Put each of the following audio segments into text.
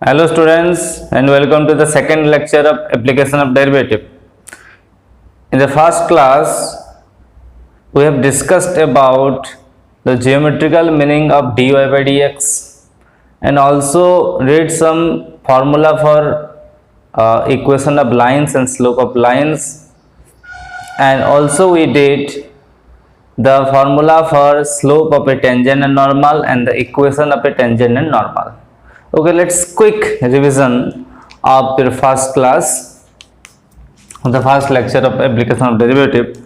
Hello students and welcome to the second lecture of application of derivative. In the first class we have discussed about the geometrical meaning of dy by dx and also read some formula for equation of lines and slope of lines, and also we did the formula for slope of a tangent and normal and the equation of a tangent and normal. Okay, let's quick revision of your first class, the first lecture of application of derivative.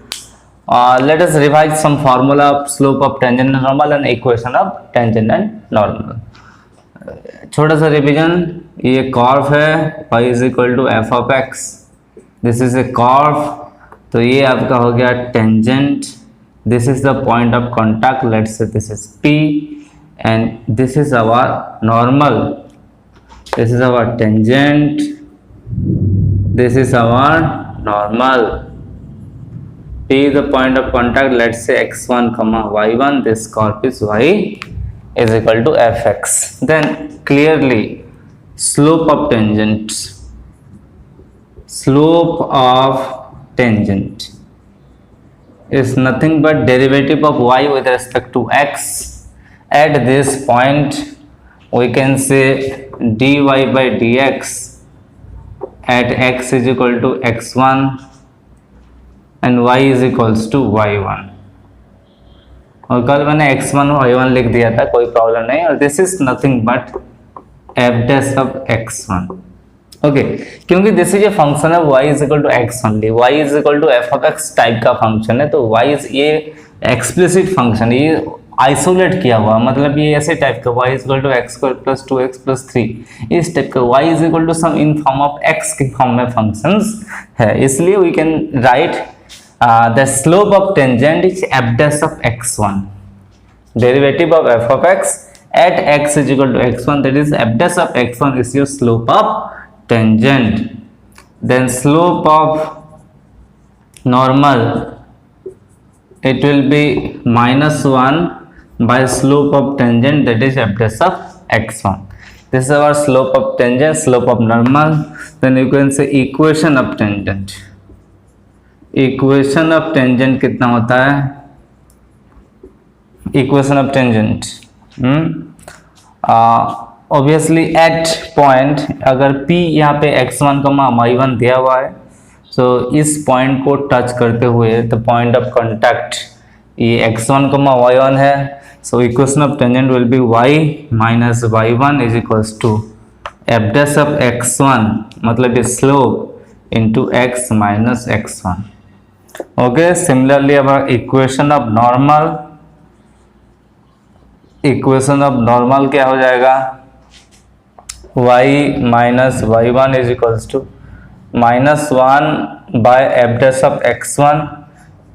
Let us revise some formula of slope of tangent and normal and equation of tangent and normal. छोटा सा revision, ये curve है y is equal to f of x, this is a curve, तो ये आपका हो गया tangent, this is the point of contact, let's say this is P, and this is our normal, this is our tangent, this is our normal. P is the point of contact, let's say x1 comma y1, this curve is y is equal to fx. Then clearly slope of tangent, slope of tangent is nothing but derivative of y with respect to x. At this point we can say dy by dx at x is equal to x1 and y is equals to y1, और कल मैंने x1 और y1 लिख दिया था, कोई problem नहीं, और this is nothing but f dash of x1. ओके, क्योंकि दिस इज ए फंक्शन है y is equal to x only, y is equal to f of x type का फंक्शन है, तो y इज ये एक्सप्लिसिट फंक्शन, ये isolate किया हुआ, मतलब ये ऐसे टाइप का y is equal to x square plus 2x plus 3, इस टाइप का y is equal to some in form of x के फॉर्म में फंक्शंस है, इसलिए we can write the slope of tangent is f dash of x1, derivative of f of x at x is equal to x1, that is f dash of x1 is your slope of tangent. Then slope of normal, it will be -1 by slope of tangent, that is f dash of x1. This is our slope of tangent, slope of normal. Then you can say equation of tangent. Equation of tangent कितना होता है? Equation of tangent obviously at point, अगर P यहाँ पे x1 y1 दिया हुआ है, तो इस पॉइंट को टच करते हुए द पॉइंट ऑफ कांटेक्ट ये x1 y1 है, so equation of tangent will be y minus y1 is equals to f dash of x1, मतलब ये slope into x minus x1. Okay, similarly अब equation of normal, equation of normal क्या हो जाएगा? y minus y1 is equals to -1 by f dash of x1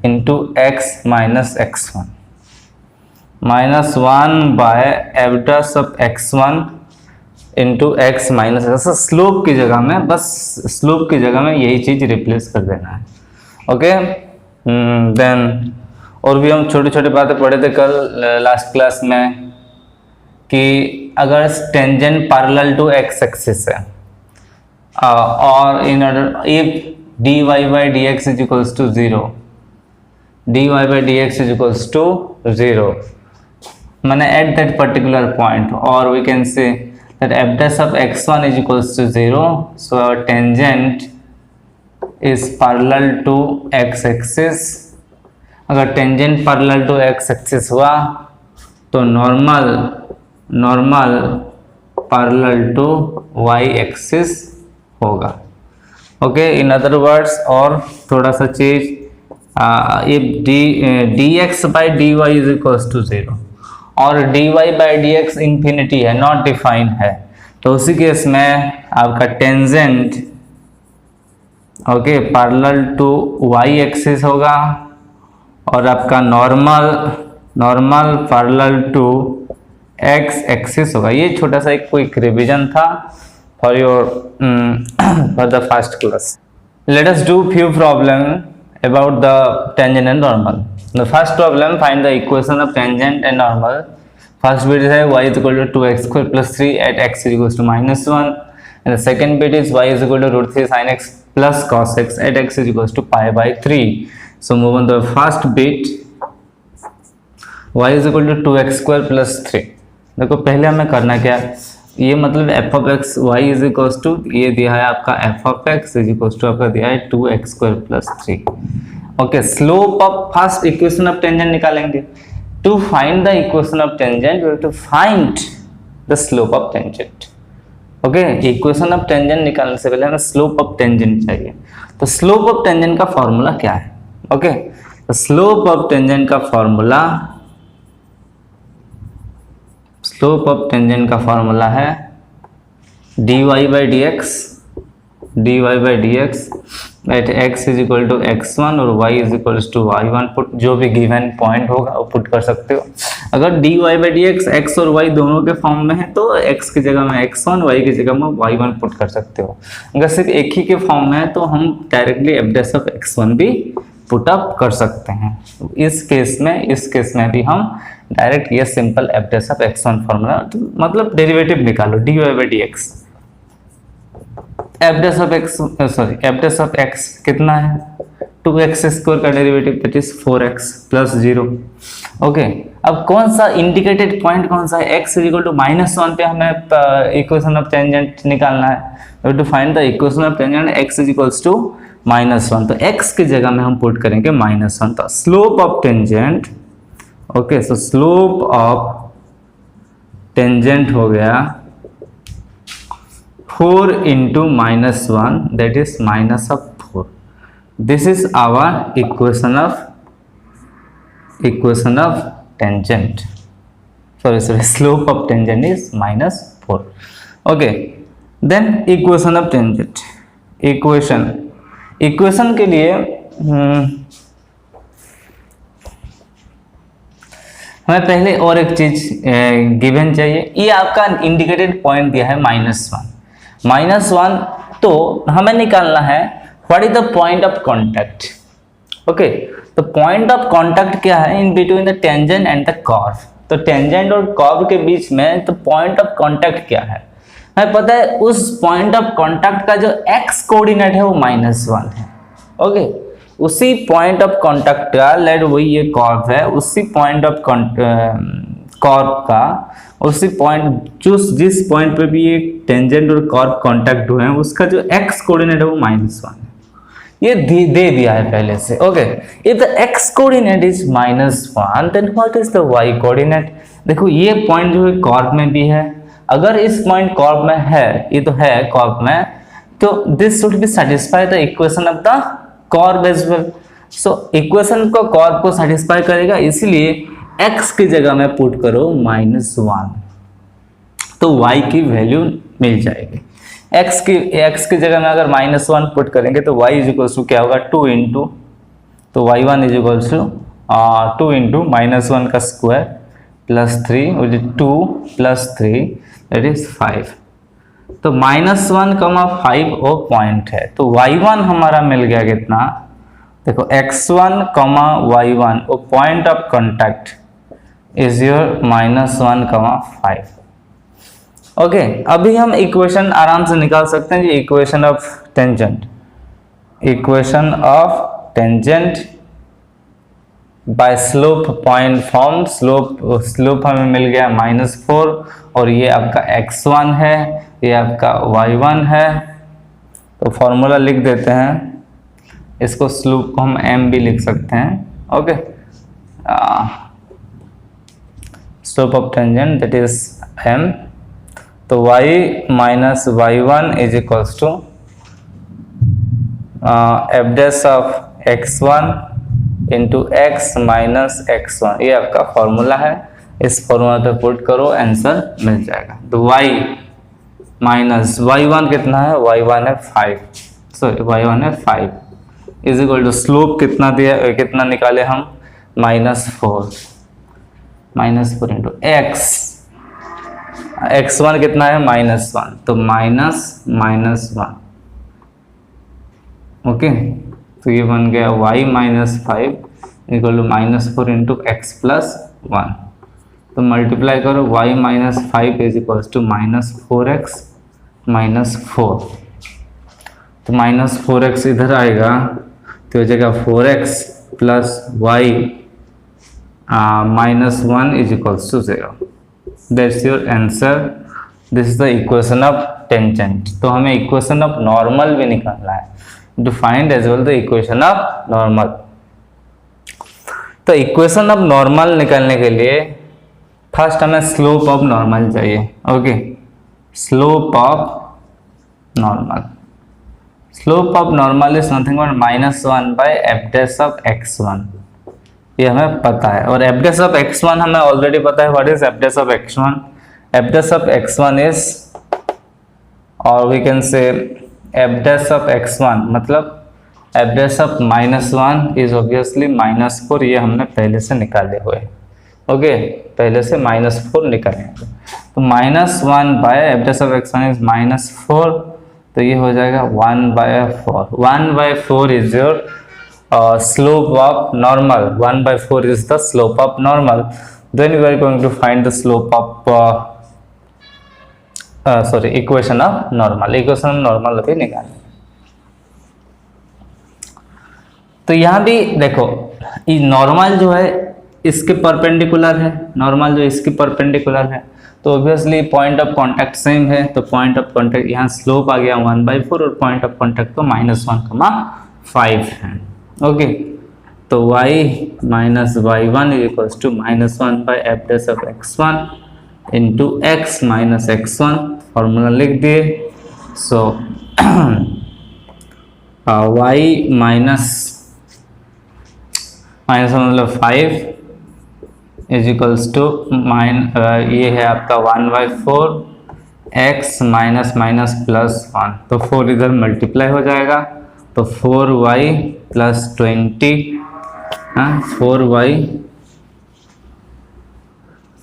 into x minus x1, -1 by f dash of x1 into x minus, ऐसा slope की जगह में, बस slope की जगह में यही चीज रिप्लेस कर देना है. ओके, देन और भी हम छोटी छोटी बातें पढ़े थे कल लास्ट क्लास में, कि अगर tangent parallel to x axis है और in order if dy by dx is equals to 0, dy by dx is equals to 0, मैंने at that particular point, or we can say that f dash of x1 is equals to 0, so our tangent is parallel to x axis. अगर tangent parallel to x axis हुआ तो normal parallel to y axis होगा. Okay, in other words, और थोड़ा सा चीज, if d x by d y is equals to 0 और d Y by D x infinity है, नॉट डिफाइन है, तो उसी केस में आपका tangent okay parallel to y axis होगा और आपका normal parallel to x axis होगा. ये छोटा सा एक क्विक रिवीजन था for your for the first class. Let us do few problem about the tangent and normal. The first problem, find the equation of tangent and normal First bit is y is equal to 2x square plus 3 at x is equals to minus 1, and the second bit is y is equal to root 3 sin x plus cos x at x is equals to pi by 3. So move on to the first bit, y is equal to 2x square plus 3. देखो पहले हमें करना क्या है, ये मतलब F of X Y is equals to, ये दिया है आपका F of X is equals to आपका दिया है 2x square plus 3. Okay, slope of first equation of tangent निकालेंगे. To find the equation of tangent we have to find the slope of tangent. Okay, equation of tangent निकालने से पहले हमें slope of tangent चाहिए. तो slope of tangent का formula क्या है? ओके, तो स्लोप ऑफ टेंजेंट का फॉर्मूला, स्लोप ऑफ टेंजेंट का फॉर्मूला है dy by D x at x is equal to x1 और y is equal to y1. Put जो भी गिवन पॉइंट होगा वो पुट कर सकते हो. अगर dy by D x x और y दोनों के फॉर्म में है तो x की जगह में x1, y की जगह में y1 पुट कर सकते हो. अगर सिर्फ एक ही के फॉर्म में है तो हम directly F dash of x1 भी पुट अप कर सकते हैं. इस केस में भी हम डायरेक्ट ये simple F dash of x1 formula, मतलब डेरिवेटिव निकालो dy by D x. F dash of x कितना है? 2x स्क्वायर का derivative that is 4x plus 0. Okay, अब कौन सा इंडिकेटेड पॉइंट कौन सा है? x इज इक्वल टू -1 पे हमें इक्वेशन ऑफ टेंजेंट निकालना है. We have to find the equation of tangent x is equals to -1. तो x की जगह में हम पुट करेंगे -1. तो slope of tangent, okay, so slope of tangent हो गया 4 into -1 that is minus of 4. This is our equation of tangent. Sorry, slope of tangent is -4. Okay, then equation of tangent. Equation के लिए हमें पहले और एक चीज गिवन चाहिए. ये आपका इंडिकेटेड पॉइंट दिया है -1. तो हमें निकालना है what is the point of contact. Okay, तो पॉइंट ऑफ कॉन्टैक्ट क्या है? In between the tangent and the curve. तो टेंजेंट और कर्व के बीच में तो पॉइंट ऑफ कॉन्टैक्ट क्या है? हमें पता है उस पॉइंट ऑफ कॉन्टैक्ट का जो x कोऑर्डिनेट है वो -1 है. ओके, उसी पॉइंट ऑफ कॉन्टैक्ट का, लेट वही ये कर्व है, उसी पॉइंट ऑफ कर्व का उसी पॉइंट, जिस पॉइंट पे भी ये टेंजेंट और कर्व कांटेक्ट हुए हैं उसका जो x कोऑर्डिनेट है वो -1 है. ये दे दिया है पहले से. Okay, if the x coordinate is -1 then what is the y coordinate? देखो ये पॉइंट जो है कर्व में भी है. अगर इस पॉइंट कर्व में है, ये तो है कर्व में, तो this should be satisfy the equation of the curve as well. So equation को कर्व को सेटिस्फाई करेगा, इसलिए x की जगह में पुट करो -1 तो y की वैल्यू मिल जाएगी. x की जगह में अगर -1 पुट करेंगे तो y इज इक्वल टू क्या होगा? 2 इंटू, तो y1 is equal to 2 into -1 का square plus 3, 2 plus 3 that is 5. तो -1, 5 वो पॉइंट है. तो y1 हमारा मिल गया कितना? देखो x1, y1 वो point of contact is your -1, 5. Okay, अभी हम इक्वेशन आराम से निकाल सकते हैं. ये equation of tangent by slope point form. Slope हमें मिल गया -4 और ये आपका x1 है, ये आपका y1 है. तो फॉर्मूला लिख देते हैं, इसको स्लोप को हम m भी लिख सकते हैं. Okay, slope of tangent that is m. तो y minus y1 is equals to f dash of x1 into x minus x1. ये आपका फॉर्मूला है. इस फॉर्मूला पे पुट करो, आंसर मिल जाएगा. तो y माइनस y1 कितना है? y1 है 5 इज इक्वल टू स्लोप कितना दिया, कितना निकाले हम? -4 इंटू x1 कितना है? -1, तो -1. ओके, तो ये बन गया y -5 equal to -4 into x plus 1. तो मल्टीप्लाई करो y minus 5 is equals to -4x minus 4। तो -4x इधर आएगा तो हो जाएगा 4x plus y -1 is equals to 0। That's your answer. This is the equation of tangent. तो हमें इक्वेशन ऑफ नॉर्मल भी निकालना है, to find as well the equation of normal. तो इक्वेशन ऑफ नॉर्मल निकालने के लिए फर्स्ट हमें स्लोप ऑफ नॉर्मल चाहिए। Okay, slope of normal, slope of normal is nothing but -1 by f dash of x1। ये हमें पता है, और एफ डैश ऑफ x1 हमें ऑलरेडी पता है। What is F dash of x1? F dash of x1 is, और we can say F dash of x1 मतलब F dash of -1 is obviously -4। ये हमने पहले से निकाले हुए। ओके, पहले से -4 निकालेंगे। तो -1 by f dash of x1 is -4, तो ये हो जाएगा 1/4। 1/4 is your slope of normal. 1/4 is the slope of normal. Then we are going to find the slope of equation of normal. Equation of normal अभी निकालेंगे। तो यहाँ भी देखो, ये नॉर्मल जो है इसके परपेंडिकुलर है, नॉर्मल जो इसके परपेंडिकुलर है, तो obviously point of contact same है। तो पॉइंट ऑफ कांटेक्ट यहाँ स्लोप आ गया 1/4 और पॉइंट ऑफ कांटेक्ट तो -1,5 है। ओके, तो y minus y1 is equals to -1 by f dash of x1 into x minus x1। Formula लिख दिए। सो y माइनस मतलब 5 इज इक्वल्स टू ये है आपका 1/4 x माइनस माइनस प्लस 1, तो 4 इधर मल्टीप्लाई हो जाएगा, तो 4y plus 20,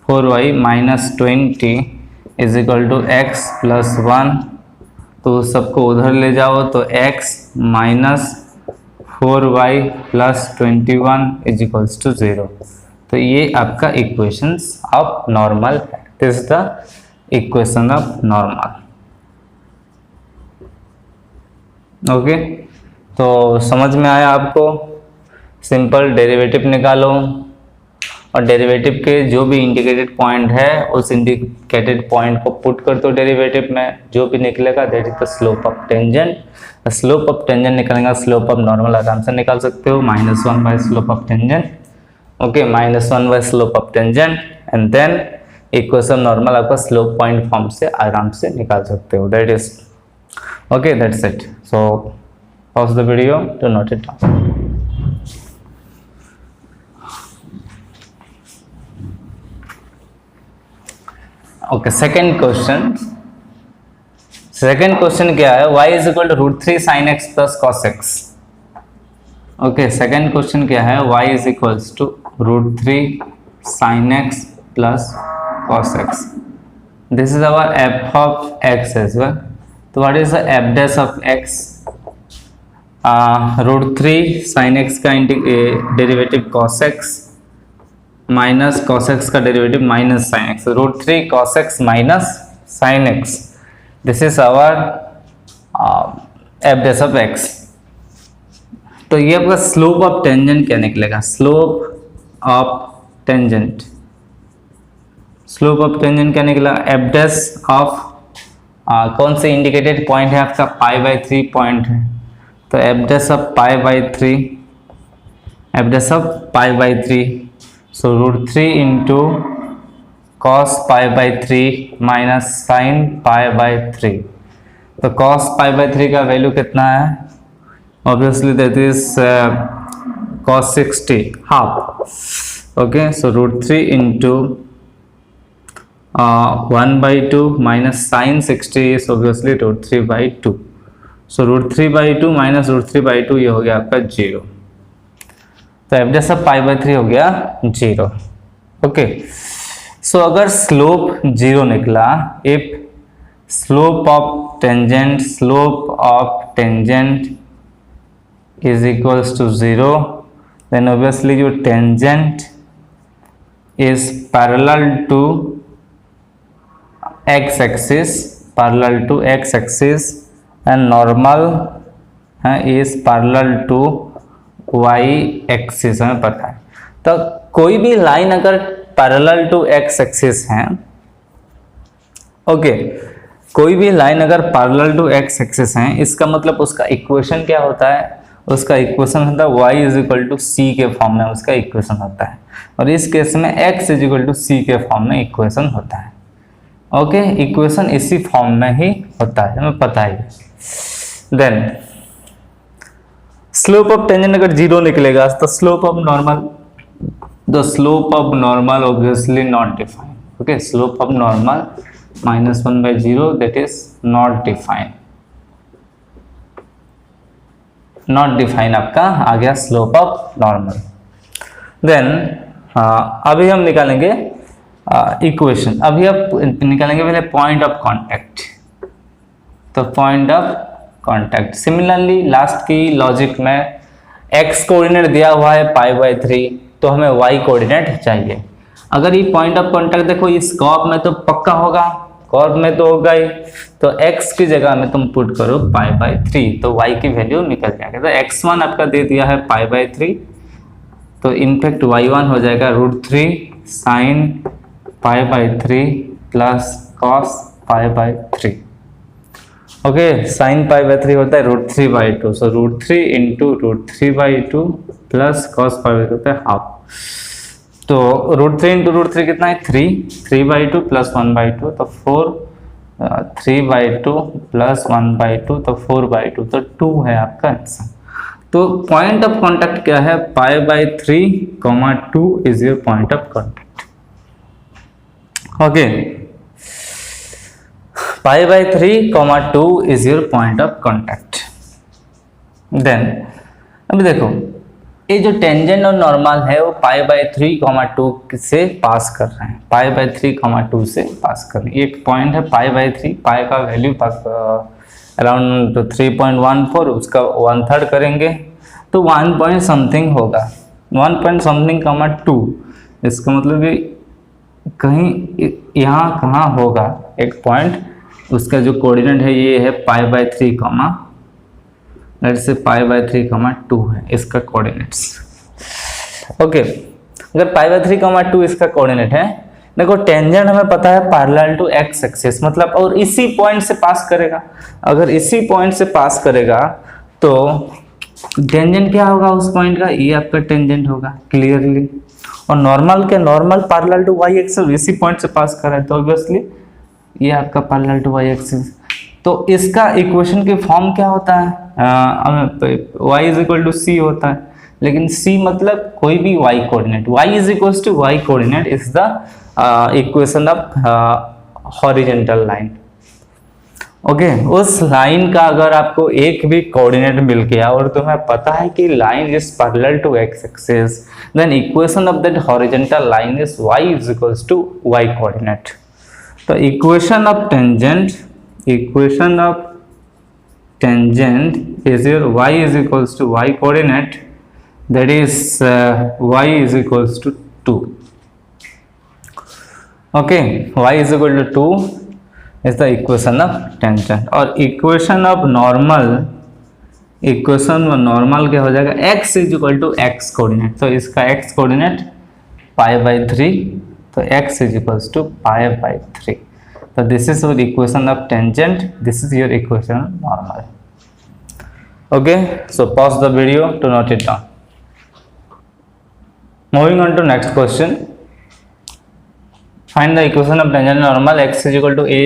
4y minus 20 is equal to x plus 1। तो सबको उधर ले जाओ, तो x minus 4y plus 21 is equals to 0। तो ये आपका इक्वेशंस ऑफ नॉर्मल है। This is the equation of normal. Okay, तो समझ में आया आपको? सिंपल डेरिवेटिव निकालो, और डेरिवेटिव के जो भी इंडिकेटेड पॉइंट है उस इंडिकेटेड पॉइंट को पुट कर दो डेरिवेटिव में, जो भी निकलेगा that is the slope of tangent. Slope of tangent निकलेगा, स्लोप ऑफ नॉर्मल आराम से निकाल सकते हो, -1 by slope of tangent. Okay, -1 by slope of tangent, and then equation normal आपका स्लोप पॉइंट फॉर्म से आराम से निकाल सकते हो। That is okay, that's it. So pause the video to note it down. Okay, second question क्या है? y is equal to √3 sin x plus cos x. Okay, second question क्या है? y is equals to √3 sin x plus cos x. This is our f of x as well. So what is the f dash of x? √3 sin x का derivative cos x minus cos x का derivative minus sin x। √3 cos x minus sin x, this is our f dash of x। तो ये आपका slope of tangent क्या निकलेगा? Slope of tangent, slope of tangent क्या निकला? f dash of कौन से इंडिकेटेड पॉइंट है आपका? π/3 पॉइंट है, तो f dash of π/3, f dash of π/3, so √3 into cos π/3 minus sin π/3। तो cos π/3 का वैल्यू कितना है? Obviously that is cos 60 half. Okay, so √3 into 1/2 minus sin 60 is obviously √3/2। So √3/2 minus √3/2 ये हो गया आपका 0। तो एफ डैश ऑफ π/3 हो गया 0। ओके, सो अगर स्लोप 0 निकला, if slope of tangent is equals to 0, then obviously जो tangent is parallel to x-axis, parallel to x-axis and normal is parallel to y-axis, हमें पता है। तो कोई भी लाइन अगर पैरेलल टू x-axis है, ओके, कोई भी लाइन अगर पैरेलल टू x-axis है, इसका मतलब उसका इक्वेशन क्या होता है? उसका इक्वेशन होता है y इज इक्वल टू सी के फॉर्म में उसका इक्वेशन होता है, और इस केस में x इज इक्वल टू सी के फॉर्म में इक्वेशन होता है। ओके, इक्वेशन इसी फॉर्म में ही होता है, हमें पता है। देन स्लोप ऑफ टेंजेंट अगर जीरो निकलेगा तो slope of normal, the slope of normal obviously not defined. Okay, slope of normal -1/0 that is not defined, not define आपका आ गया स्लोप ऑफ नॉर्मल। देन अभी हम निकालेंगे इक्वेशन। अभी आप निकालेंगे पहले पॉइंट ऑफ कांटेक्ट। तो point of contact similarly last की लॉजिक में x कोऑर्डिनेट दिया हुआ है π/3, तो हमें y कोऑर्डिनेट चाहिए। अगर ये पॉइंट ऑफ कांटेक्ट देखो इस कर्व में तो पक्का होगा, कर्व में तो होगा ही, तो x की जगह में तुम पुट करो π/3 तो y की वैल्यू निकल जाएगा। तो x1 आपका दे दिया है π/3, तो इनफैक्ट y1 हो जाएगा √3 sin π/3 plus cos π/3। Okay, sin π/3 होता है √3/2, सो √3 इंटू √3/2 प्लस cos π/3 होता है हाफ। तो √3 इंटू √3 कितना है 3/2 प्लस 1/2, तो 4, 3/2 प्लस 1/2 तो 4/2, तो 2 है आपका आंसर। तो पॉइंट ऑफ कांटेक्ट क्या है? π/3, 2 is your point of contact. Okay, π/3, 2 is your point of contact. Then अभी देखो ये जो टेंजेंट और नॉर्मल है वो π/3, 2 से पास कर रहे हैं, π/3, 2 से पास कर रहे हैं। एक पॉइंट है π/3, पाई का वैल्यू अराउंड 3.14, उसका 1/3 करेंगे तो 1 पॉइंट समथिंग होगा, 1 पॉइंट समथिंग, 2। इसका मतलब कि कहीं यहाँ कहाँ होगा एक पॉइंट, उसका जो कोऑर्डिनेट है ये है π/3, लेट्स से π/3, 2 है इसका कोऑर्डिनेट्स। ओके, अगर π/3, 2 इसका कोऑर्डिनेट है, देखो टेंजेंट हमें पता है पैरेलल टू x एक्सिस, मतलब और इसी पॉइंट से पास करेगा। अगर इसी पॉइंट से पास करेगा तो टेंजेंट क्या होगा उस पॉइंट का? ये आपका टेंजेंट होगा क्लियरली। और नॉर्मल के normal parallel to y axis इसी पॉइंट से पास कर रहा है, तो ऑब्वियसली ये आपका पैरेलल टू y एक्सिस। तो इसका इक्वेशन की फॉर्म क्या होता है? y is equal to c होता है, लेकिन c मतलब कोई भी y coordinate, y is equal to y coordinate is the equation of horizontal line. Okay, उस लाइन का अगर आपको एक भी कोऑर्डिनेट मिल गया और तुम्हें पता है कि line is parallel to x axis, then equation of that horizontal line is y is equal to y coordinate. तो equation of tangent is your y is equals to y coordinate, that is y is equals to 2. okay, y is equal to 2 is the equation of tangent। और equation of normal क्या हो जाएगा? x is equal to x coordinate, तो इसका x coordinate π/3, तो x is equals to π/3। So this is your equation of tangent, this is your equation of normal। okay, so pause the video to note it down। moving on to next question, find the equation of tangent normal। x is equal to a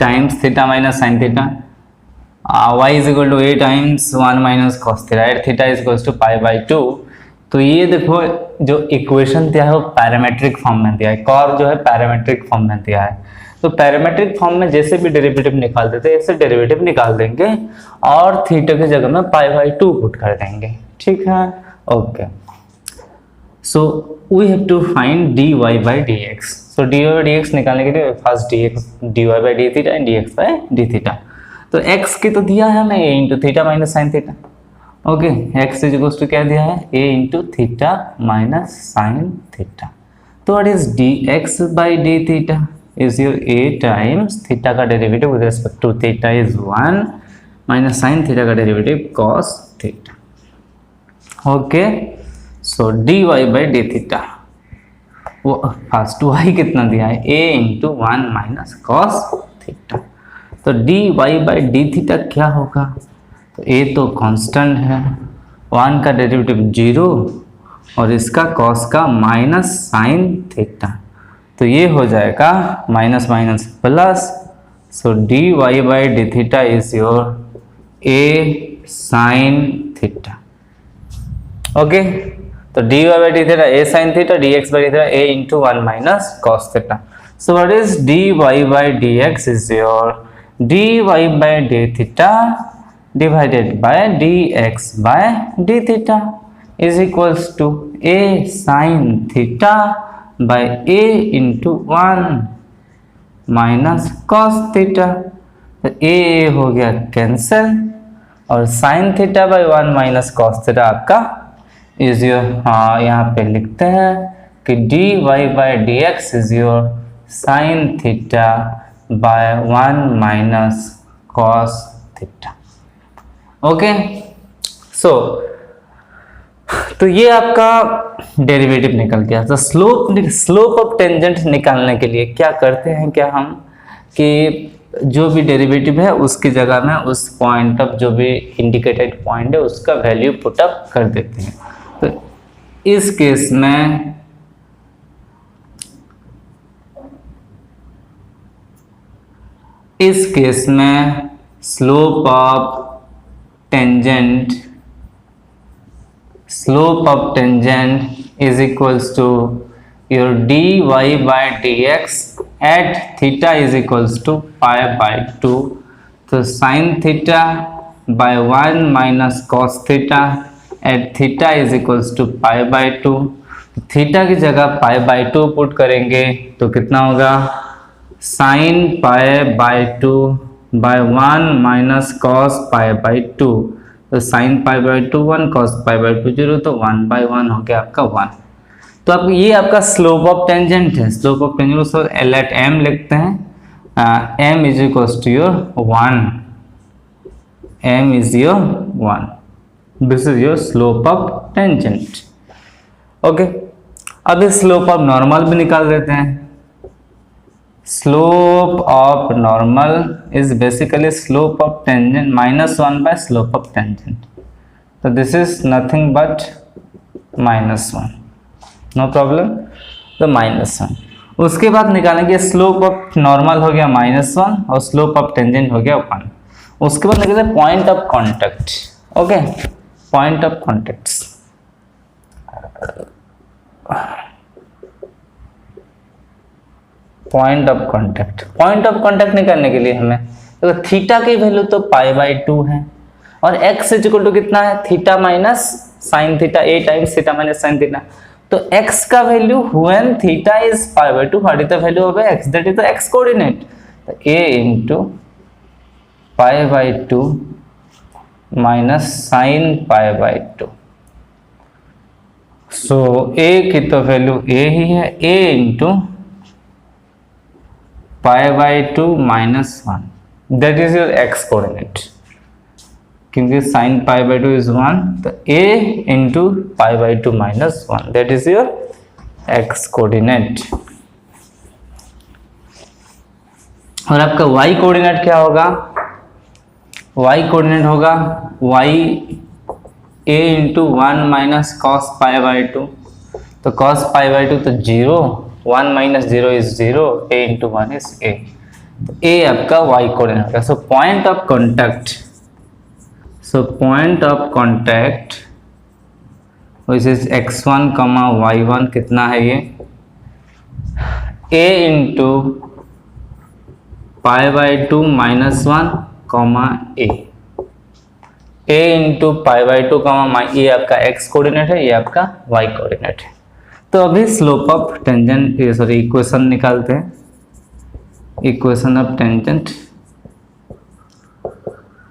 times theta minus sin theta, y is equal to a times 1 minus cos theta, and theta is equals to π/2। तो ये देखो जो equation दिया है वो parametric form में दिया है, कर्व जो है पैरामेट्रिक फॉर्म में दिया है। तो पैरामेट्रिक फॉर्म में जैसे भी डेरिवेटिव निकाल देते हैं ऐसे डेरिवेटिव निकाल देंगे और थीटा की जगह में π/2 पुट कर देंगे, ठीक है। Okay, so we have to find dy/dx। So dy/dx निकालने के लिए first dy/d theta and dx/d theta. तो x की तो दिया है हमें a into theta minus sine theta. Okay, x is equal to क्या दिया है? a into theta minus sine theta. तो what is D x by D theta is your A times theta का derivative with respect to theta is 1 minus sine theta का derivative cos theta. Okay, so D Y by D theta, वो first Y कितना दिया है a into 1 minus cos theta. तो D Y by D theta क्या होगा, तो a तो कांस्टेंट है, 1 का डेरिवेटिव 0 और इसका कॉस का माइनस साइन थीटा, तो ये हो जाएगा minus minus plus. So D Y by D theta is your a sine theta. Okay, तो D Y by D theta a sine theta, D x by D theta a into 1 minus cos theta. So what is D Y by D X is your D Y by D theta divided by D X by D theta is equals to a sine theta by a into 1 minus cos theta. तो a हो गया cancel और sine theta by 1 minus cos theta आपका is your, हाँ यहाँ पे लिखते हैं कि D Y by D X is your sine theta by 1 minus cos theta. Okay, so तो ये आपका डेरिवेटिव निकल गया। तो स्लोप ऑफ टेंजेंट निकालने के लिए क्या करते हैं क्या हम कि जो भी डेरिवेटिव है उसकी जगह में उस पॉइंट ऑफ जो भी इंडिकेटेड पॉइंट है उसका वैल्यू पुट अप कर देते हैं। तो इस केस में slope of tangent is equals to your D Y by D x at theta is equals to pi by 2। तो sine theta by 1 minus cos theta at theta is equals to pi by 2। Theta की जगह पाई by 2 put करेंगे तो कितना होगा sine pi by 2 by 1 minus cos pi by 2। तो sine pi by 2 1, cos pi by 2 0, तो 1 by 1 हो गया आपका 1। तो अब ये आपका स्लोप ऑफ टेंजेंट है। स्लोप ऑफ टेंजेंट को एल एट एम लिखते हैं, M is equals to your 1, M is your 1, this is your slope of tangent. Okay, अब इस स्लोप ऑफ नॉर्मल भी निकाल देते हैं। Slope of normal is basically slope of tangent minus 1 by slope of tangent. तो this is nothing but minus 1, no problem. तो minus 1, उसके बाद निकालेंगे स्लोप ऑफ नॉर्मल हो गया माइनस 1 और स्लोप ऑफ टेंजेंट हो गया 1। उसके बाद निकालेंगे point of contact. Okay, point of contact, point of contact निकालने के लिए हमें तो थीटा की वैल्यू तो पाई बाई 2 है और x इज इक्वल टू कितना है theta minus sine theta, a times theta minus sine theta. तो x का value when theta is pi by 2 what is the value of x, that is the x coordinate. तो a into pi by 2 minus sign pi by 2। So a की तो value a ही है, a into pi by 2 minus 1, that is your x coordinate, क्योंकि sign pi by 2 is 1, तो a into pi by 2 minus 1, that is your x coordinate. और आपका y coordinate क्या होगा, y coordinate होगा y a into 1 minus cos pi by 2। तो cos pi by 2 तो 0, 1 minus 0 is 0, a into 1 is a। तो a आपका y coordinate होगा। So point of contact which is x1, y1 कितना है ये a into pi by 2 minus 1, a into pi by 2, ये आपका x कोऑर्डिनेट है, ये आपका y कोऑर्डिनेट है। तो अभी slope of tangent, sorry equation निकालते हैं, इक्वेशन ऑफ टेंजेंट।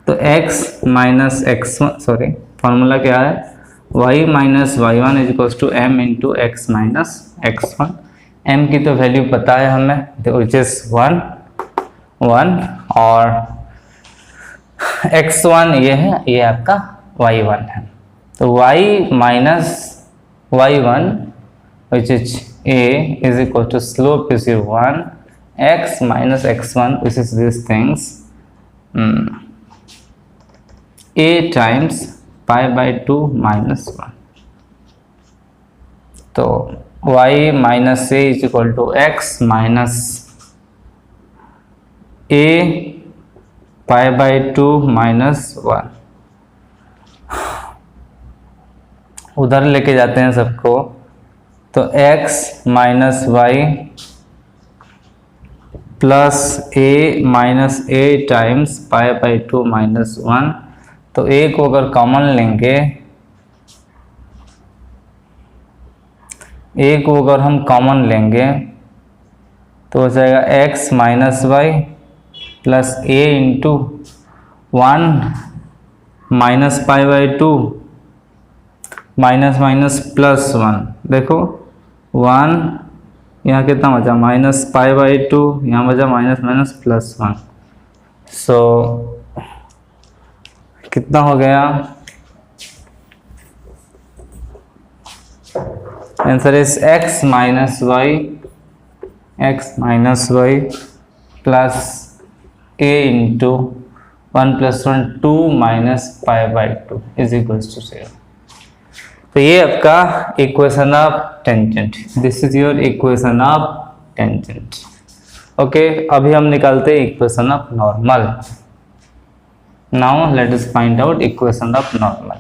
तो x minus x1, sorry formula क्या है y minus y1 is equals to m into x minus x1। m की तो वैल्यू पता है हमें, विच इज 1 और x1 ये है, ये आपका y1 है। तो y minus y1 which is a is equal to slope is 1, x minus x1 which is these things, a times pi by 2 minus 1. तो y minus a is equal to x minus a pi by 2 minus 1. उधर लेके जाते हैं सबको, तो x minus y plus a minus a times pi by 2 minus 1। तो a को अगर कॉमन लेंगे, a को अगर हम कॉमन लेंगे तो हो जाएगा x minus y plus a into 1 minus pi by 2 minus minus plus 1। देखो 1 यहाँ कितना बचा, माइनस पाई बाई 2, यहाँ बचा माइनस माइनस प्लस 1। सो कितना हो गया, answer is x minus y plus a into 1 plus 1 2 minus pi by 2 is equal to 0। तो ये आपका equation of tangent, this is your equation of tangent. Okay, अभी हम निकालते हैं equation of normal. Now let us find out equation of normal.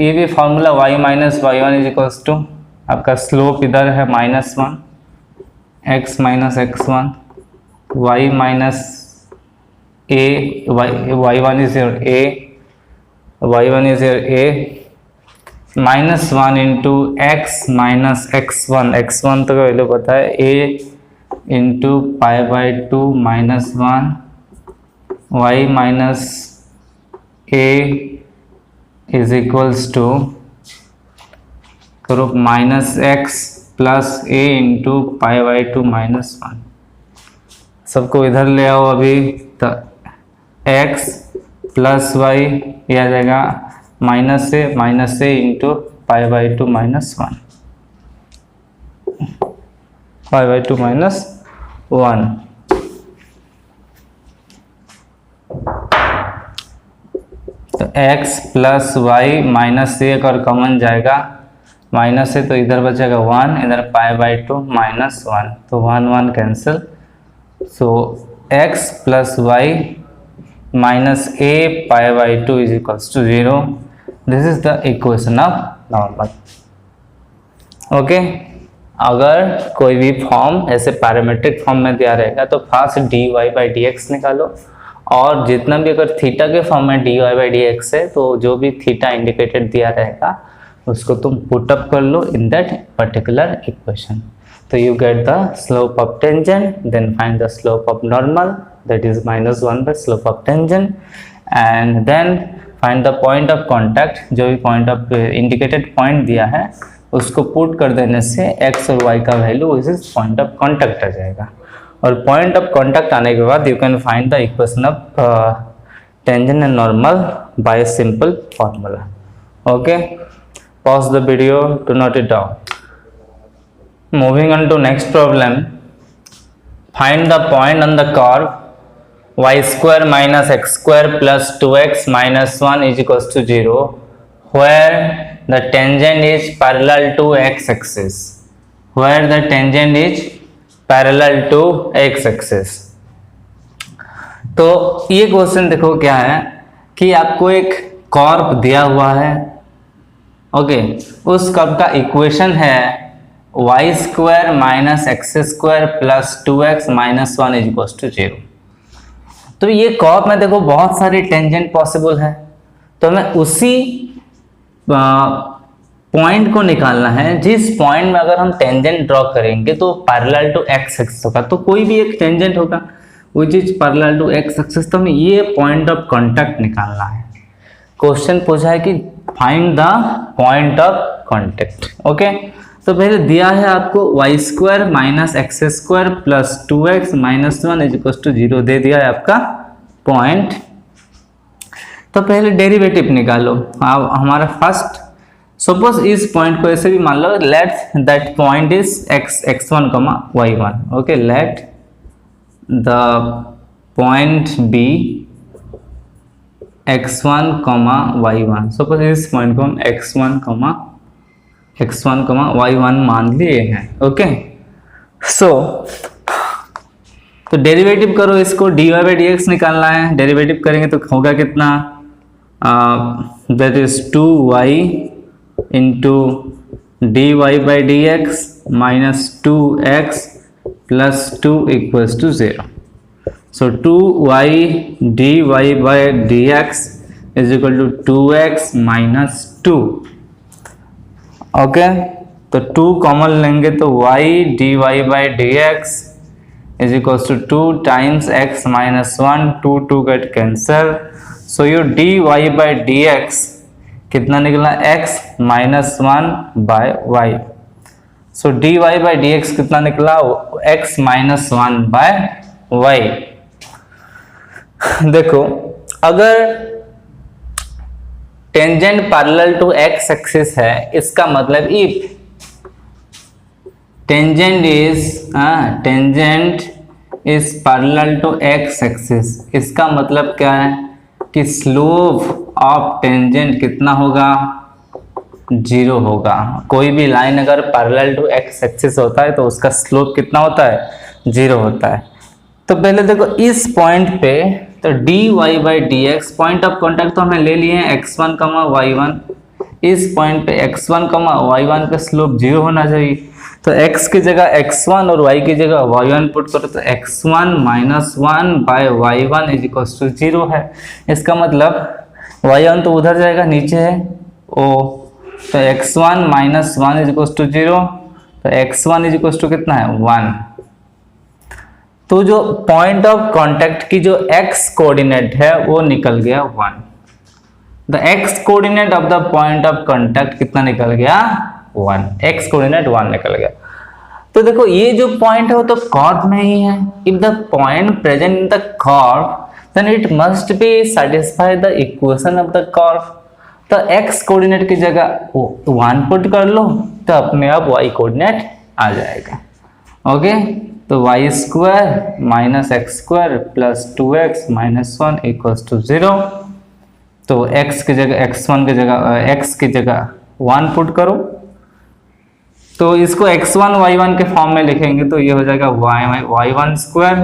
ये भी formula y minus y one is equals to, आपका स्लोप इधर है -1, x minus x1, y minus a, y1 is your a, y1 is your a, minus 1 into x minus x1, x1 तो value पता है, a into pi by 2 minus 1, y minus a is equals to करो minus x plus a into pi by 2 minus 1। सबको इधर ले आओ अभी, तो x प्लस वाई ये आ जाएगा माइनस से into pi by 2 minus 1, pi by 2 minus 1। तो x प्लस वाई माइनस से एक और कॉमन जाएगा, माइनस से तो इधर बचेगा 1, इधर पाई बाई 2 माइनस 1, तो 1 1 cancel. So x plus y minus a pi by 2 is equals to 0। This is the equation of normal. Okay, अगर कोई भी फॉर्म ऐसे पैरामीट्रिक फॉर्म में दिया रहेगा तो फर्स्ट dy बाई dx निकालो, और जितना भी अगर थीटा के फॉर्म में dy बाई dx है तो जो भी थीटा इंडिकेटेड दिया रहेगा उसको तुम पुट अप कर लो in that particular equation. So you get the slope of tangent, then find the slope of normal, that is -1 by slope of tangent, and then find the point of contact। जो भी point of indicated point दिया है उसको put कर देने से x और y का वैल्यू इस point of contact आ जाएगा, और point of contact आने के बाद you can find the equation of tangent and normal by a simple formula। Okay, pause the video to note it down। Moving on to next problem, find the point on the curve y square minus x square plus 2x minus 1 is equals to 0 where the tangent is parallel to x axis, where the tangent is parallel to x axis। तो ये question देखो क्या है कि आपको एक curve दिया हुआ है, ओके, उस कर्व का इक्वेशन है y square minus x square plus 2x minus 1 is equal to 0। तो ये कर्व में देखो बहुत सारे टेंजेंट पॉसिबल है, तो हमें उसी पॉइंट को निकालना है जिस पॉइंट में अगर हम टेंजेंट ड्रॉ करेंगे तो पैरेलल टू एक्स एक्सिस होगा। तो कोई भी एक टेंजेंट होगा which is parallel to x axis, तो हमें ये पॉइंट ऑफ कांटेक्ट निकालना है। क्वेश्चन पूछा है कि find the point of contact. Okay, तो पहले दिया है आपको y square minus x square plus 2x minus 1 is equal to 0 दे दिया है आपका पॉइंट। तो पहले डेरिवेटिव निकालो। अब हमारा फर्स्ट, सपोज इस पॉइंट को ऐसे भी मान लो, let that point is x1 y1। Okay, let the point be x1 y1। Suppose इस पॉइंट को हम x1 y1 मान लिए हैं। ओके, सो तो डेरिवेटिव करो, इसको dy बाई डी एक्स निकालना है। डेरिवेटिव करेंगे तो होगा कितना, that is 2y into dy by D x minus 2x plus 2 equals to 0। So 2y dy by dx is equal to 2x minus 2। Okay, तो 2 कॉमन लेंगे तो y dy by dx is equals to 2 times x minus 1, 2 get cancel। So your dy by dx कितना निकला, x minus 1 by y। So dy by dx कितना निकला, x minus 1 by y। देखो, अगर tangent parallel to x axis है, इसका मतलब if tangent is parallel to x axis, इसका मतलब क्या है कि स्लोप ऑफ टेंजेंट कितना होगा, 0 होगा। कोई भी लाइन अगर पैरेलल टू एक्स एक्सिस होता है तो उसका स्लोप कितना होता है, 0 होता है। तो पहले देखो इस पॉइंट पे, तो dy by D x, point of contact तो हमें ले लिए हैं x1 y1। इस पॉइंट पे x1 y1 पे स्लोप 0 होना चाहिए। तो x की जगह x1 और y की जगह y1 पुट करो तो x1 minus 1 by y1 is equal to 0 है। इसका मतलब y1 तो उधर जाएगा, नीचे है ओ, तो x1 minus 1 is equal to 0। तो x1 इज इक्वल टू कितना है, 1। तो जो पॉइंट ऑफ कांटेक्ट की जो x कोऑर्डिनेट है वो निकल गया 1। The x coordinate of the point of contact कितना निकल गया, 1। x कोऑर्डिनेट 1 निकल गया। तो देखो ये जो पॉइंट है वो तो कर्व में ही है। If the point present in the curve then it must be satisfy the equation of the curve. तो x कोऑर्डिनेट की जगह 1 पुट कर लो तो अपने आप y कोऑर्डिनेट आ जाएगा। ओके, तो y square minus x square plus 2x minus 1 equals to 0। तो x की जगह x की जगह 1 पुट करो, तो इसको x1 y1 के फॉर्म में लिखेंगे तो ये हो जाएगा y1 square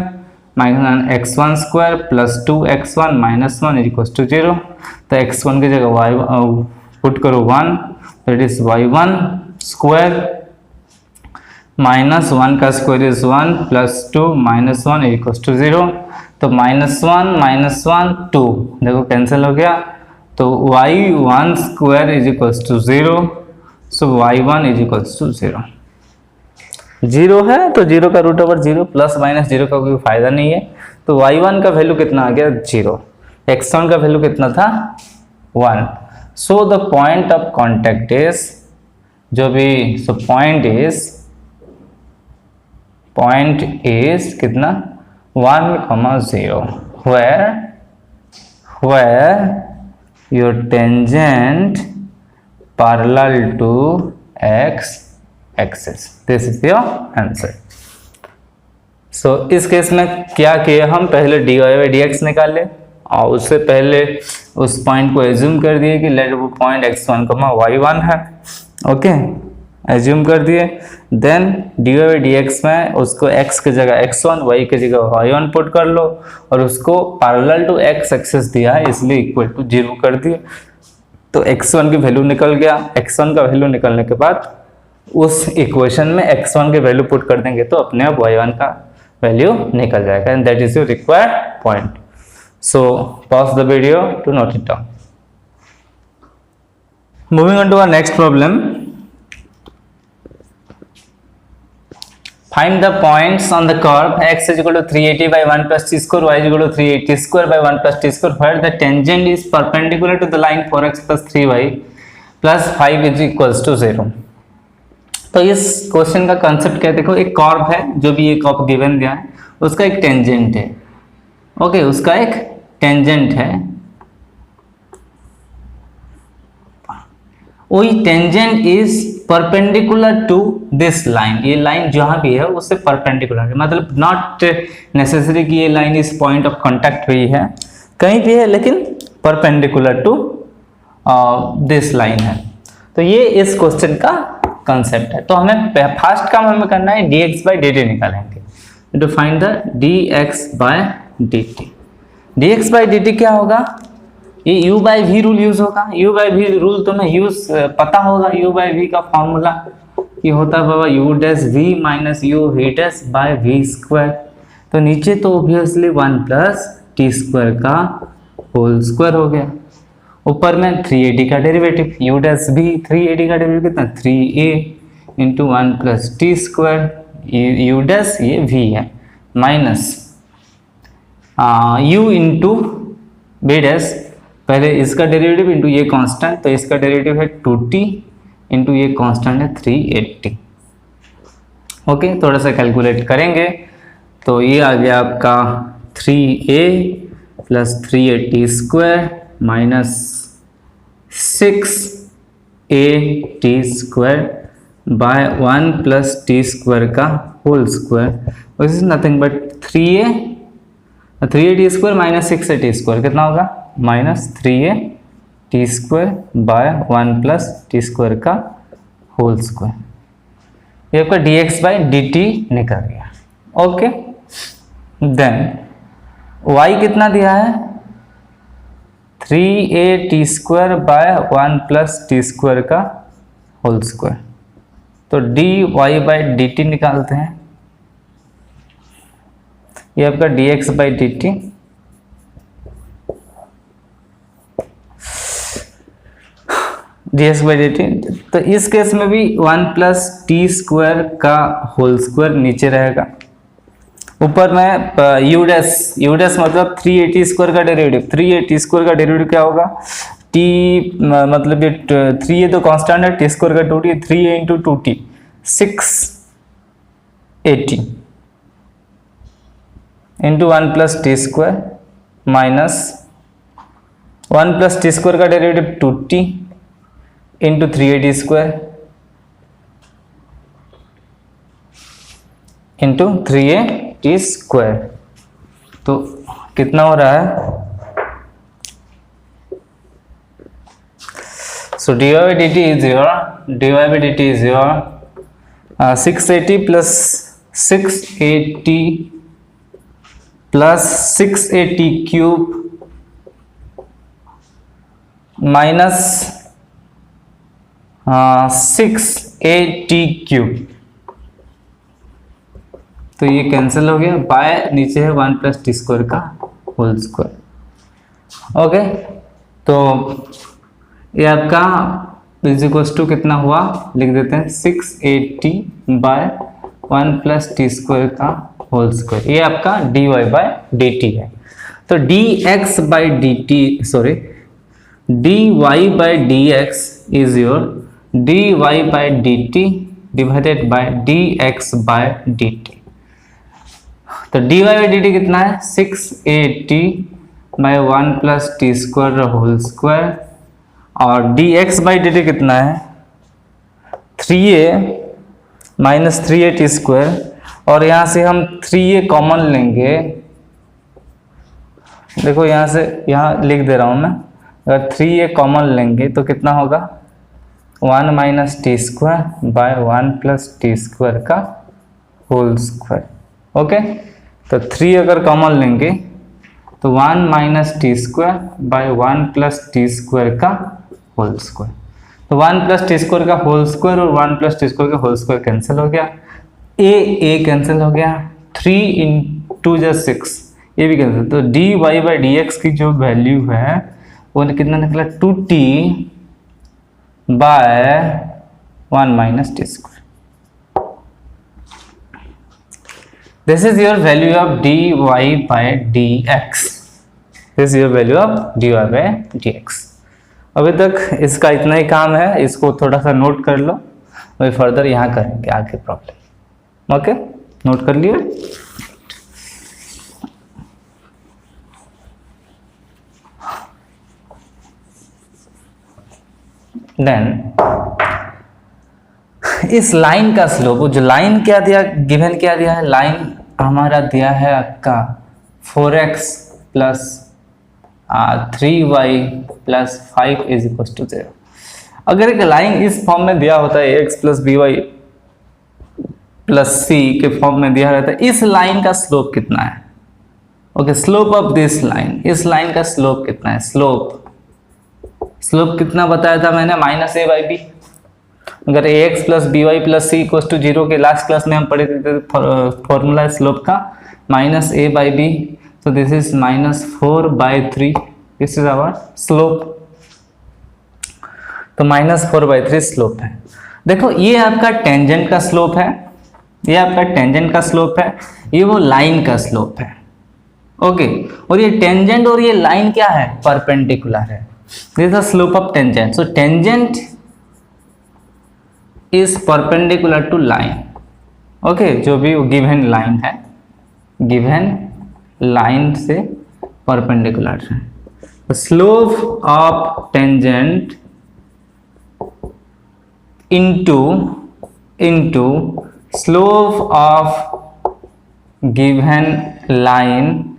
minus x1 square plus 2x1 minus 1 equals to 0। तो x1 की जगह y पुट करो 1, तो it is y1 square minus 1 का square is 1 plus 2 minus 1 equals to 0। तो माइनस 1 2 देखो कैंसिल हो गया। तो y1 square is equals to 0। So y1 is equals to 0। 0 है तो 0 का रूट ओवर 0, प्लस माइनस 0 का कोई फायदा नहीं है। तो y1 का वैल्यू कितना आ गया, 0। x1 का वैल्यू कितना था, 1। So the point of contact is, जो भी सो पॉइंट इज कितना, 1, 0 where your tangent parallel to x axis। this is your answer। so इस केस में क्या किया, हम पहले dy बाई डी एक्स निकाल ले और उससे पहले उस पॉइंट को एज्यूम कर दिए कि लेट वो पॉइंट x1 y1 है। ओके, एज्यूम कर दिए। Then dy by D x में उसको x की जगह x1, y की जगह y1 पुट कर लो और उसको पैरेलल टू x एक्सिस दिया है इसलिए इक्वल टू 0 कर दिए। तो x1 की वैल्यू निकल गया। x1 का वैल्यू निकलने के बाद उस इक्वेशन में x1 की वैल्यू पुट कर देंगे तो अपने आप y1 का वैल्यू निकल जाएगा and that is your required point. So pause the video to note it down. Moving on to our next problem. Find the points on the curve x is equal to 380 by 1 plus t square, y is equal to 380 square by 1 plus t square, where the tangent is perpendicular to the line 4x plus 3y plus 5 is equals to 0. तो इस question का concept क्या है, देखो एक curve है, जो भी एक कर्व गिवन दिया है उसका एक टेंजेंट है, ओके, उसका एक टेंजेंट है, वही tangent is perpendicular to this line, ये लाइन जहां भी है उससे परपेंडिकुलर है, मतलब नॉट नेसेसरी कि ये लाइन इस पॉइंट ऑफ कांटेक्ट हुई है, कहीं भी है लेकिन परपेंडिकुलर टू दिस लाइन है। तो ये इस क्वेश्चन का कंसेप्ट है। तो हमें फर्स्ट काम हमें करना है dx by dt निकालेंगे, to find the dx by dt। dx by dt क्या होगा, ये u by v rule use होगा। u by v रूल तुम्हें यूज पता होगा, u by v का फॉर्मूला ये होता है बाबा u dash v minus u v dash by v square. तो नीचे तो ऑब्वियसली 1 प्लस टी स्क्वायर का होल स्क्वायर हो गया, ऊपर में 380 का डेरिवेटिव, u डैश v 380 का डेरिवेटिव कितना 3a into 1 plus T square, u dash ये v है minus u into v dash, पहले इसका डेरिवेटिव इंटू ये कांस्टेंट, तो इसका डेरिवेटिव है 2t इंटू ये कांस्टेंट है 380। ओके, थोड़ा सा कैलकुलेट करेंगे तो ये आ गया आपका 3a plus 380 square minus 6a T square by 1 plus T square का whole square, this is nothing but 3a square minus 6a T square कितना होगा minus 3a T square by 1 plus T square का whole square, ये आपका dx by dt निकल गया। Okay, then y कितना दिया है 3a T square by 1 plus T square का होल स्क्वायर, तो dy बाई dt निकालते हैं, ये आपका dx by dt dx by dt। तो इस केस में भी 1 प्लस टी स्क्वायर का होल स्क्वायर नीचे रहेगा, ऊपर में यू डैश मतलब 380 स्क्वायर का डेरिवेटिव, 380 स्क्वायर का डेरिवेटिव क्या होगा t मतलब ये 3a तो कांस्टेंट है, टी स्क्वायर का 2t, 3a into 2t 680 into 1 plus T square minus 1 plus T square का derivative 2t into 380 square into 3a square, तो कितना हो रहा है, so dy by dt is your 680 plus 680 plus 680 cube minus 6a cube, तो ये cancel हो गया, बाय नीचे है 1 प्लस टी स्क्वायर का होल स्क्वायर। ओके, तो ये आपका इज इक्वल्स टू कितना हुआ लिख देते हैं 680 बाय 1 प्लस टी स्क्वायर का होल स्क्वायर, ये आपका dy बाय dt है। तो dx by dt sorry dy by dx is your dy by dt divided by dx by dt। तो dy by dt कितना है 680 by 1 plus T square whole square, और dx by dt कितना है 3a minus 3a T square, और यहाँ से हम 3a कॉमन लेंगे, देखो यहाँ से यहाँ लिख दे रहा हूँ मैं, अगर 3a कॉमन लेंगे तो कितना होगा 1 minus t square by 1 plus T square का होल स्क्वायर। ओके, तो 3 अगर कॉमन लेंगे तो 1 minus t square by 1 plus T square का होल स्क्वायर, तो 1 प्लस टी स्क्वायर का होल स्क्वायर और 1 प्लस टी स्क्वायर का होल स्क्वायर कैंसिल हो गया, a कैंसिल हो गया, 3 इंटू 6 ये भी कैंसिल, तो dy बाई dx की जो वैल्यू है वो कितना निकला 2t by 1 minus t square. This is your value of dy by dx, this is your value of dy by dx। अभी तक इसका इतना ही काम है, इसको थोड़ा सा नोट कर लो, अभी फर्दर यहाँ करेंगे आगे प्रॉब्लम। ओके, नोट कर लिए। देन इस लाइन का स्लोप, जो लाइन क्या दिया, गिवन क्या दिया है, लाइन हमारा दिया है आपका 4x plus 3y plus 5 is equal to 0। अगर एक लाइन इस फॉर्म में दिया होता है x plus B Y plus C के फॉर्म में दिया रहता है, इस लाइन का स्लोप कितना है? Okay, slope of this line, इस लाइन का स्लोप कितना है? स्लोप कितना बताया था मैंने? Minus A by B. अगर A X plus B Y plus C equal to 0 के लास्ट क्लास में हम पढ़े थे फॉर्मूला स्लोप का minus A by B, so this is minus 4/3, this is our slope। तो -4/3 स्लोप है। देखो ये आपका टेंजेंट का स्लोप है, ये आपका टेंजेंट का स्लोप है, ये वो लाइन का स्लोप है। ओके, और ये टेंजेंट और ये लाइन क्या है? परपेंडिकुलर है। This is the slope of tangent, so tangent is perpendicular to line. Okay, जो भी गिवन लाइन है, गिवन लाइन से परपेंडिकुलर है। Slope of tangent into slope of given line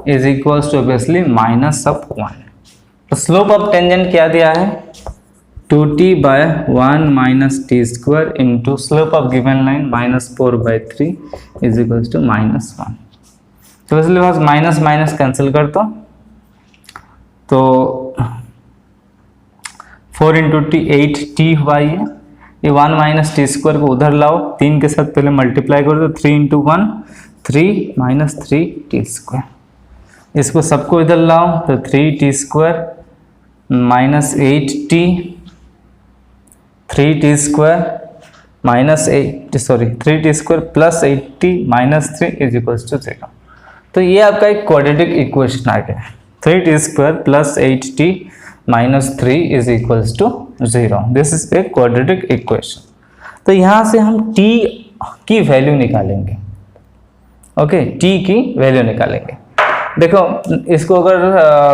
is equals to obviously minus of 1। तो slope of tangent क्या दिया है? 2t/1 minus t square into slope of given line -4/3 is equals to -1। तो इसलिए बस minus minus cancel कर दो, तो 4 इंटू टी 8t हुआ, ये 1 माइनस टी स्क्वायर को उधर लाओ, 3 के साथ पहले मल्टीप्लाई कर दो, 3 इंटू 1 3 माइनस 3t स्क्वायर। इसको सबको इधर लाओ तो 3t square minus 8t, 3t square minus 3t square plus 8t minus 3 is equals to 0। तो ये आपका एक क्वाड्रेटिक इक्वेशन आ गया है, 3t square plus 8t minus 3 is equals to 0। This is a quadratic equation. तो यहाँ से हम t की वैल्यू निकालेंगे। ओके, t की वैल्यू निकालेंगे। देखो इसको अगर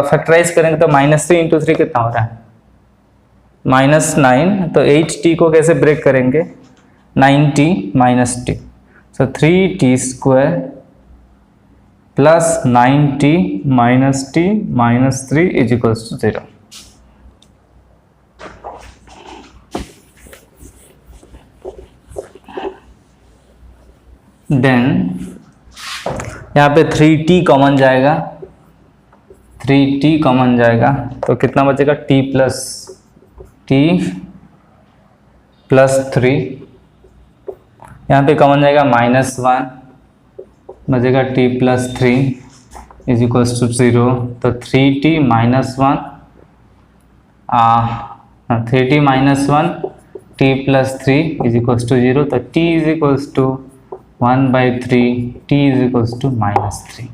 फैक्टराइज करेंगे तो -3 इंटू 3 कितना हो रहा है? -9। तो 8t को कैसे ब्रेक करेंगे? 9t minus t, so 3t square plus 9t minus t minus 3 is equals to 0। Then यहाँ पे 3t कॉमन जाएगा, 3t कॉमन जाएगा तो कितना बचेगा? t प्लस 3, यहाँ पे कॉमन जाएगा -1, बचेगा t plus 3 is equals to 0। तो 3t minus 1 3t minus 1 t plus 3 is equals to 0। तो t is equals to 1/3, t is equals to -3।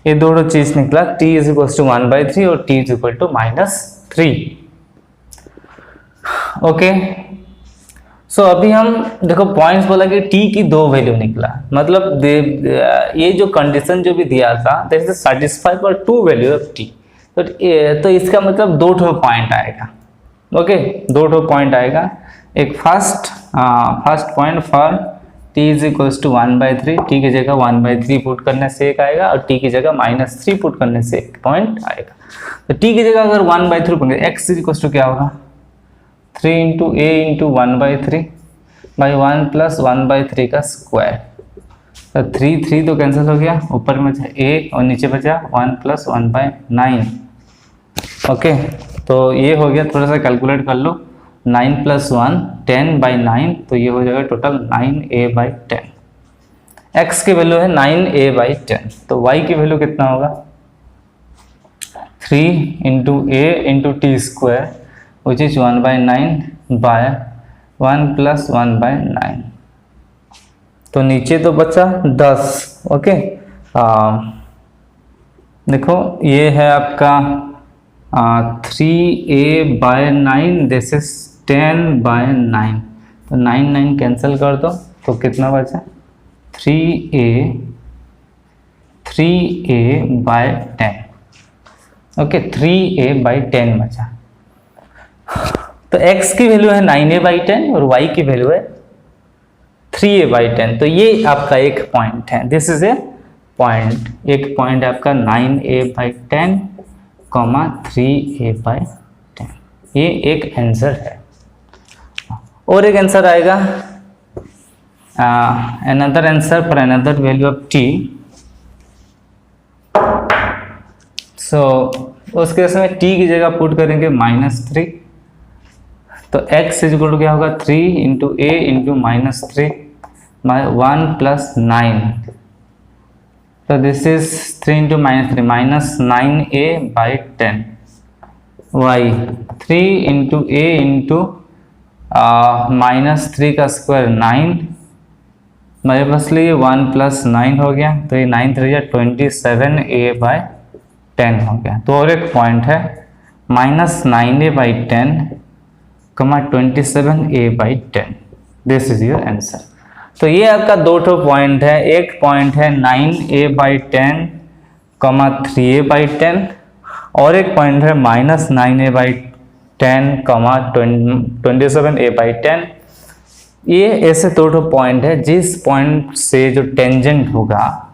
ये दोनों चीज निकला, t इज इक्वल्स टू 1/3 और t is equal to -3। Okay, so अभी हम देखो पॉइंट्स बोला कि t की 2 वैल्यू निकला, मतलब ये जो कंडीशन जो भी दिया था that is satisfy for 2 value of t। तो इसका मतलब 2 ठो पॉइंट आएगा। ओके, 2 ठो पॉइंट आएगा। एक first point for t is equals to 1/3, t की जगह 1/3 पुट करने से एक आएगा और t की जगह -3 पुट करने से एक पॉइंट आएगा। तो t की जगह अगर 1/3 पुट करें, x इज इक्वल्स टू क्या होगा? 3 into a into 1/3 by 1 plus 1/3 का स्क्वायर। तो 3 तो कैंसिल हो गया, ऊपर में a और नीचे बचा 1 प्लस 1/9। ओके, तो ये हो गया, थोड़ा सा कैलकुलेट कर लो, 9 प्लस 1 10/9, तो ये हो जाएगा टोटल 9a/10। x की वैल्यू है 9a/10, तो y की वैल्यू कितना होगा? 3 into a into t square which is 1/9 by 1 plus 1/9। तो नीचे तो बचा 10। ओके, देखो ये है आपका 3a/9, दिस इज 10/9, तो 9 कैंसिल कर दो तो कितना बचा 3a/10। ओके, 3a/10 बचा। तो x की वैल्यू है 9a/10 और y की वैल्यू है 3a/10। तो ये आपका एक पॉइंट है, दिस इज ए पॉइंट, एक पॉइंट आपका 9a/10, 3a/10। ये एक आंसर है। और एक आंसर आएगा, another answer for another value of t। so उस केस में t की जगह पुट करेंगे -3, तो x इक्वल टू क्या होगा 3 इंटू a इंटू -3 1 + 9, तो this is 3 into -3 -9a/10, y 3 into a into -3 का स्क्वायर 9, मेरे पास लिए 1 + 9 हो गया, तो ये 9 3 27a/10 हो गया। तो और एक पॉइंट है -9a/10, 27a/10, this is your answer. तो ये आपका दो ठो पॉइंट है, एक पॉइंट है 9a/10, 3a/10, और एक पॉइंट है -9a/10, 27a/10। ये ऐसे दो ठो पॉइंट है, जिस पॉइंट से जो टेंजेंट होगा,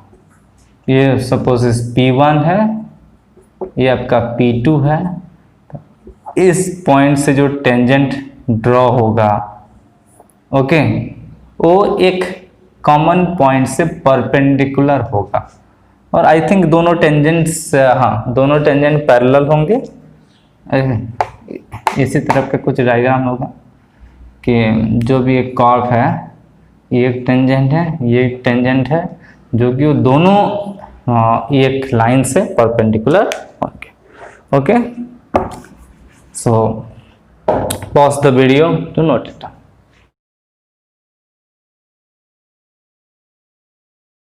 ये सपोज इस P1 है, ये आपका P2 है, इस पॉइंट से जो टेंजेंट ड्रॉ होगा, ओके, वो एक कॉमन पॉइंट से परपेंडिकुलर होगा। और आई थिंक दोनों टेंजेंट्स, हाँ दोनों टेंजेंट पैरेलल होंगे। इसी तरह का कुछ डायग्राम होगा कि जो भी एक कर्व है, ये एक टेंजेंट है, ये एक टेंजेंट है, जो कि वो दोनों एक लाइन से परपेंडिकुलर होंगे। Okay, so pause the video to note it down।